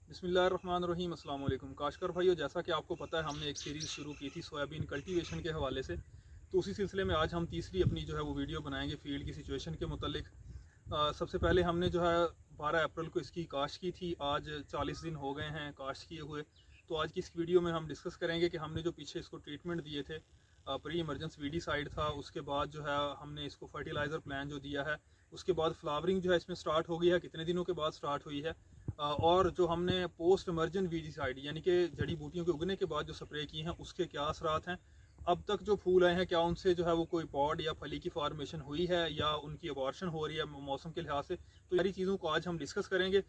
बिस्मिल्लाहिर्रहमानिर्रहीम। अस्सलाम वालेकुम काशकर भाइयों, जैसा कि आपको पता है हमने एक सीरीज़ शुरू की थी सोयाबीन कल्टीवेशन के हवाले से। तो उसी सिलसिले में आज हम तीसरी अपनी जो है वो वीडियो बनाएंगे फील्ड की सिचुएशन के मुतालिक। सबसे पहले हमने जो है 12 अप्रैल को इसकी काश्त की थी। आज 40 दिन हो गए हैं काश्त किए हुए। तो आज की इस वीडियो में हम डिस्कस करेंगे कि हमने जो पीछे इसको ट्रीटमेंट दिए थे, प्री इमरजेंस वीडी साइड था, उसके बाद जो है हमने इसको फर्टिलाइज़र प्लान जो दिया है, उसके बाद फ्लावरिंग जो है इसमें स्टार्ट हो गई है, कितने दिनों के बाद स्टार्ट हुई है, और जो हमने पोस्ट इमर्जन वीडिसाइड यानी कि जड़ी बूटियों के उगने के बाद जो स्प्रे की हैं उसके क्या असरात हैं, अब तक जो फूल आए हैं क्या उनसे जो है वो कोई पॉड या फली की फॉर्मेशन हुई है या उनकी अबॉर्शन हो रही है मौसम के लिहाज से। तो सारी चीज़ों को आज हम डिस्कस करेंगे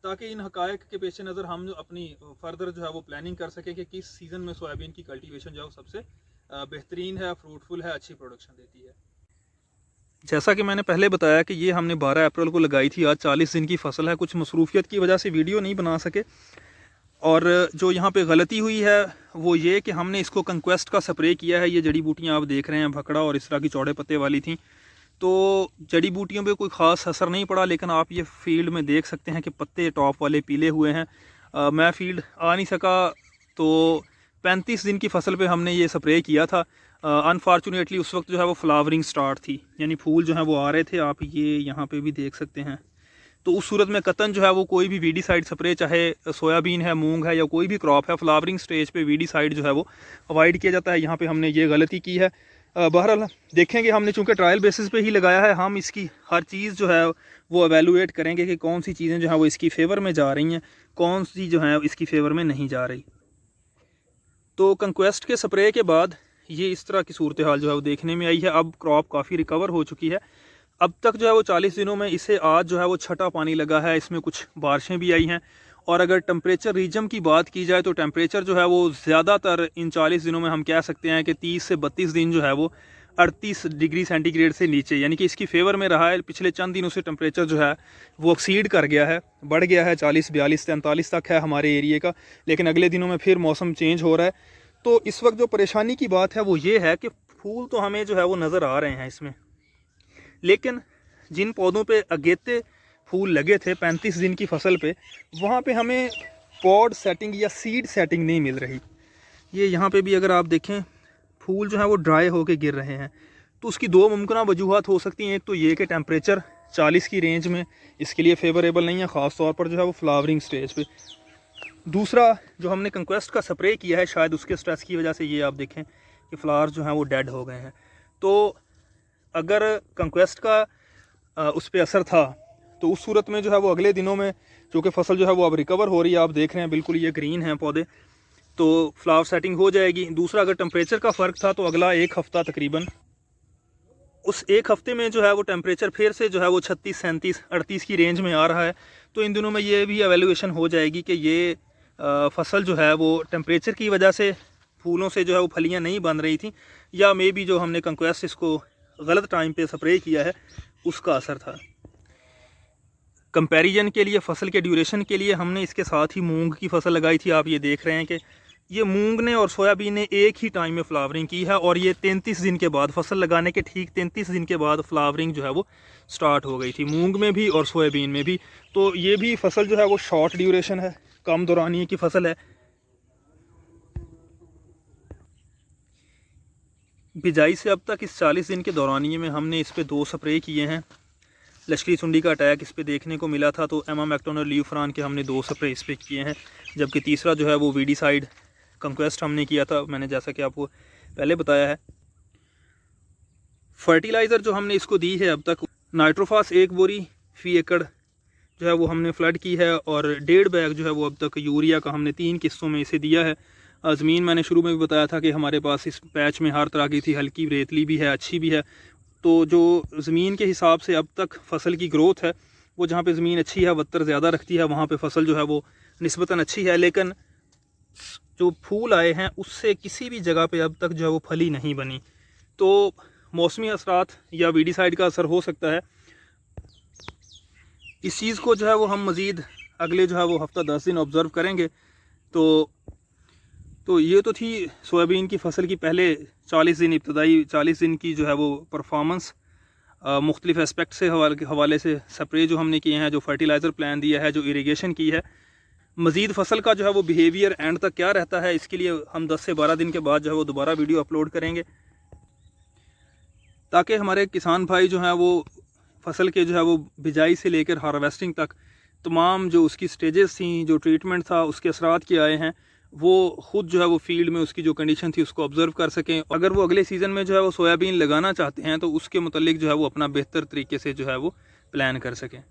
ताकि इन हकायक के पेश नज़र हम अपनी फर्दर जो है वो प्लानिंग कर सकें कि किस सीज़न में सोयाबीन की कल्टीवेशन जो है वो सबसे बेहतरीन है, फ्रूटफुल है, अच्छी प्रोडक्शन देती है। जैसा कि मैंने पहले बताया कि ये हमने 12 अप्रैल को लगाई थी। आज 40 दिन की फसल है। कुछ मसरूफियत की वजह से वीडियो नहीं बना सके, और जो यहाँ पे गलती हुई है वो ये कि हमने इसको कंक्वेस्ट का स्प्रे किया है। ये जड़ी बूटियाँ आप देख रहे हैं भकड़ा और इस तरह की चौड़े पत्ते वाली थी, तो जड़ी बूटियों पे कोई ख़ास असर नहीं पड़ा। लेकिन आप ये फील्ड में देख सकते हैं कि पत्ते टॉप वाले पीले हुए हैं। मैं फील्ड आ नहीं सका, तो 35 दिन की फसल पे हमने ये स्प्रे किया था। अनफॉर्चुनेटली उस वक्त जो है वो फ्लावरिंग स्टार्ट थी, यानी फूल जो है वो आ रहे थे। आप ये यहाँ पे भी देख सकते हैं। तो उस सूरत में कतन जो है वो कोई भी वीडीसाइड स्प्रे, चाहे सोयाबीन है, मूंग है या कोई भी क्रॉप है, फ्लावरिंग स्टेज पे वीडीसाइड जो है वो अवॉइड किया जाता है। यहाँ पे हमने ये गलती की है। बहरहाल देखेंगे, हमने चूँकि ट्रायल बेसिस पे ही लगाया है, हम इसकी हर चीज़ जो है वो एवेलुएट करेंगे कि कौन सी चीज़ें जो है वो इसकी फेवर में जा रही हैं, कौन सी जो है इसकी फेवर में नहीं जा रही। तो कंक्वेस्ट के स्प्रे के बाद ये इस तरह की सूरत हाल जो है वो देखने में आई है। अब क्रॉप काफ़ी रिकवर हो चुकी है। अब तक जो है वो 40 दिनों में इसे आज जो है वो छठा पानी लगा है। इसमें कुछ बारिशें भी आई हैं। और अगर टेम्परेचर रीजन की बात की जाए तो टेम्परेचर जो है वो ज़्यादातर इन 40 दिनों में हम कह सकते हैं कि 30 से 32 दिन जो है वो 38 डिग्री सेंटीग्रेड से नीचे, यानी कि इसकी फेवर में रहा है। पिछले चंद दिनों से टेम्परेचर जो है वो एक्सीड कर गया है, बढ़ गया है। 40, 42, 43 तक है हमारे एरिए का। लेकिन अगले दिनों में फिर मौसम चेंज हो रहा है। तो इस वक्त जो परेशानी की बात है वो ये है कि फूल तो हमें जो है वो नज़र आ रहे हैं इसमें, लेकिन जिन पौधों पे अगेते फूल लगे थे 35 दिन की फसल पे, वहाँ पे हमें पॉड सेटिंग या सीड सेटिंग नहीं मिल रही। ये यहाँ पे भी अगर आप देखें, फूल जो है वो ड्राई होके गिर रहे हैं। तो उसकी दो मुमकिन वजूहत हो सकती हैं। एक तो ये कि टेम्परेचर 40 की रेंज में इसके लिए फेवरेबल नहीं है, ख़ास तौर पर जो है वो फ्लावरिंग स्टेज पे। दूसरा, जो हमने कंक्वेस्ट का स्प्रे किया है, शायद उसके स्ट्रेस की वजह से ये आप देखें कि फ्लावर्स जो हैं वो डेड हो गए हैं। तो अगर कंक्वेस्ट का उस पर असर था तो उस सूरत में जो है वो अगले दिनों में, चूँकि फसल जो है वो अब रिकवर हो रही है, आप देख रहे हैं बिल्कुल ये ग्रीन हैं पौधे, तो फ्लावर सेटिंग हो जाएगी। दूसरा, अगर टेम्परेचर का फ़र्क था तो अगला एक हफ़्ता तकरीबन, उस एक हफ़्ते में जो है वो टेम्परेचर फिर से जो है वो 36, 37, 38 की रेंज में आ रहा है। तो इन दिनों में ये भी एवेल्यूएशन हो जाएगी कि ये फसल जो है वो टेम्परेचर की वजह से फूलों से जो है वो फलियाँ नहीं बन रही थी, या मे बी जो हमने कंक्वेस्ट इसको गलत टाइम पे स्प्रे किया है उसका असर था। कंपैरिजन के लिए, फसल के ड्यूरेशन के लिए हमने इसके साथ ही मूंग की फसल लगाई थी। आप ये देख रहे हैं कि ये मूंग ने और सोयाबीन ने एक ही टाइम में फ्लावरिंग की है, और ये 33 दिन के बाद, फसल लगाने के ठीक 33 दिन के बाद फ्लावरिंग जो है वो स्टार्ट हो गई थी, मूंग में भी और सोयाबीन में भी। तो ये भी फसल जो है वो शॉर्ट ड्यूरेशन है, कम दौरानिए की फसल है। बिजाई से अब तक इस 40 दिन के दौरानिए में हमने इस पर 2 स्प्रे किए हैं। लश्करी सुंडी का अटैक इस पे देखने को मिला था, तो एमामेक्टोन और ल्यूफ्रान के हमने 2 स्प्रे इस पे किए हैं। जबकि तीसरा जो है वो वीडीसाइड कंक्वेस्ट हमने किया था, मैंने जैसा कि आपको पहले बताया है। फर्टिलाइज़र जो हमने इसको दी है अब तक, नाइट्रोफास 1 बोरी फ़ी एकड़ जो है वो हमने फ्लड की है, और 1.5 बैग जो है वो अब तक यूरिया का हमने 3 किस्तों में इसे दिया है। ज़मीन मैंने शुरू में भी बताया था कि हमारे पास इस पैच में हर तरह की थी, हल्की रेतली भी है, अच्छी भी है। तो जो ज़मीन के हिसाब से अब तक फसल की ग्रोथ है, वो जहाँ पे ज़मीन अच्छी है, वत्तर ज़्यादा रखती है, वहाँ पे फसल जो है वो निस्बतन अच्छी है। लेकिन जो फूल आए हैं उससे किसी भी जगह पे अब तक जो है वो फली नहीं बनी। तो मौसमी असरात या वीडीसाइड का असर हो सकता है। इस चीज़ को जो है वो हम मज़ीद अगले जो है वो हफ़्ता 10 दिन ऑब्ज़र्व करेंगे। तो ये तो थी सोयाबीन की फसल की पहले 40 दिन, इब्तदाई 40 दिन की जो है वो परफॉर्मेंस। मुख्तलिफ़ एस्पेक्ट से हवाले से स्प्रे जो हमने किए हैं, जो फर्टिलाइज़र प्लान दिया है, जो इरीगेशन की है। मज़ीद फसल का जो है वो बिहेवियर एंड तक क्या रहता है, इसके लिए हम 10 से 12 दिन के बाद जो है वो दोबारा वीडियो अपलोड करेंगे, ताकि हमारे किसान भाई जो हैं वो फसल के जो है वो बिजाई से लेकर हार्वेस्टिंग तक तमाम जो उसकी स्टेजेस थी, जो ट्रीटमेंट था, उसके असरात क्या आए हैं, वो ख़ुद जो है वो फील्ड में उसकी जो कंडीशन थी उसको ऑब्ज़र्व कर सकें। अगर वो अगले सीज़न में जो है वो सोयाबीन लगाना चाहते हैं तो उसके मुतल्लिक जो है वो अपना बेहतर तरीके से जो है वो प्लान कर सकें।